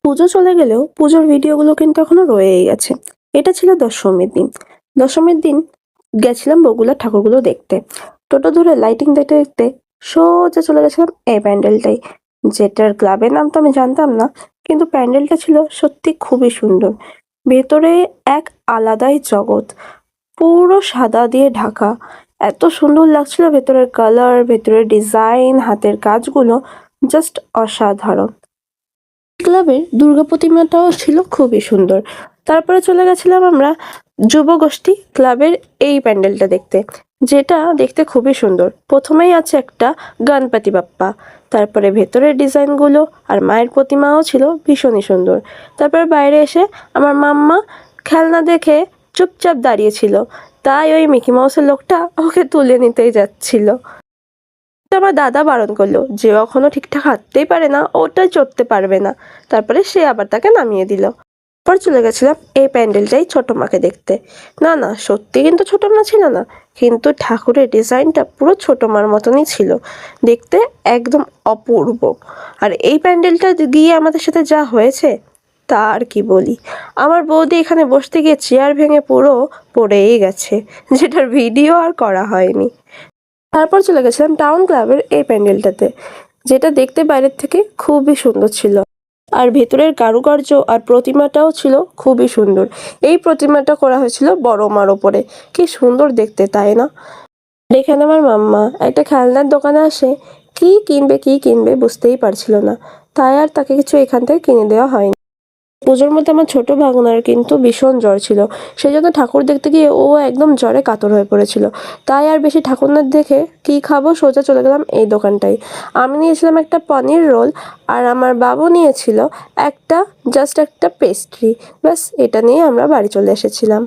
পুজো চলে গেলেও পুজোর ভিডিওগুলো কিন্তু এখনো রয়েই গেছে। এটা ছিল দশমীর দিন। দশমীর দিন গেছিলাম বগুড়ার ঠাকুরগুলো দেখতে। টোটো ধরে লাইটিং দেখতে দেখতে সোজা চলে গেছিলাম এই প্যান্ডেলটাই, যেটার ক্লাবের নাম তো আমি জানতাম না, কিন্তু প্যান্ডেলটা ছিল সত্যি খুবই সুন্দর। ভেতরে এক আলাদাই জগৎ, পুরো সাদা দিয়ে ঢাকা। এত সুন্দর লাগছিল ভেতরের কালার, ভেতরের ডিজাইন, হাতের কাজগুলো জাস্ট অসাধারণ। ক্লাবের দুর্গা প্রতিমাটাও ছিল খুবই সুন্দর। তারপরে চলে গেছিলাম আমরা যুবগোষ্ঠী ক্লাবের এই প্যান্ডেলটা দেখতে, যেটা দেখতে খুবই সুন্দর। প্রথমেই আছে একটা গণপতি বাপ্পা, তারপরে ভেতরের ডিজাইনগুলো আর মায়ের প্রতিমাও ছিল ভীষণই সুন্দর। তারপরে বাইরে এসে আমার মাম্মা খেলনা দেখে চুপচাপ দাঁড়িয়েছিল, তাই ওই মিকি মাউসের লোকটা ওকে তুলে নিতেই যাচ্ছিল। তো আমার দাদা বারণ করলো, যে এখনো ঠিকঠাক হাঁটতেই পারে না, ওটাই চড়তে পারবে না। তারপরে সে আবার তাকে নামিয়ে দিল। পর চলে গেছিলাম এই প্যান্ডেলটাই ছোট মাকে দেখতে। না না, সত্যি কিন্তু ছোট মা ছিল না, কিন্তু ঠাকুরের ডিজাইনটা পুরো ছোট মার মতনই ছিল, দেখতে একদম অপূর্ব। আর এই প্যান্ডেলটা গিয়ে আমাদের সাথে যা হয়েছে তা আর কি বলি। আমার বৌদি এখানে বসতে গিয়ে চেয়ার ভেঙে পুরো পড়েই গেছে, যেটার ভিডিও আর করা হয়নি। তারপর চলে গেছিলাম টাউন ক্লাবের এই প্যান্ডেলটাতে, যেটা দেখতে বাইরের থেকে খুবই সুন্দর ছিল। আর ভেতরের কারুকার্য আর প্রতিমাটাও ছিল খুবই সুন্দর। এই প্রতিমাটা করা হয়েছিল বড় মার ওপরে, কি সুন্দর দেখতে, তাই না? এখানে আমার মাম্মা একটা খেলনার দোকানে আসে, কি কিনবে বুঝতেই পারছিল না, তাই আর তাকে কিছু এখান থেকে কিনে দেওয়া হয়নি। পুজোর মধ্যে আমার ছোট ভাগনার কিন্তু ভীষণ জ্বর ছিল, সেই জন্য ঠাকুর দেখতে গিয়ে ও একদম জ্বরে কাতর হয়ে পড়েছিল। তাই আর বেশি ঠাকুর না দেখে কি খাবো, সোজা চলে গেলাম এই দোকানটায়। আমি নিয়েছিলাম একটা পনির রোল, আর আমার বাবু নিয়েছিল একটা জাস্ট একটা পেস্ট্রি। ব্যাস এটা নিয়ে আমরা বাড়ি চলে এসেছিলাম।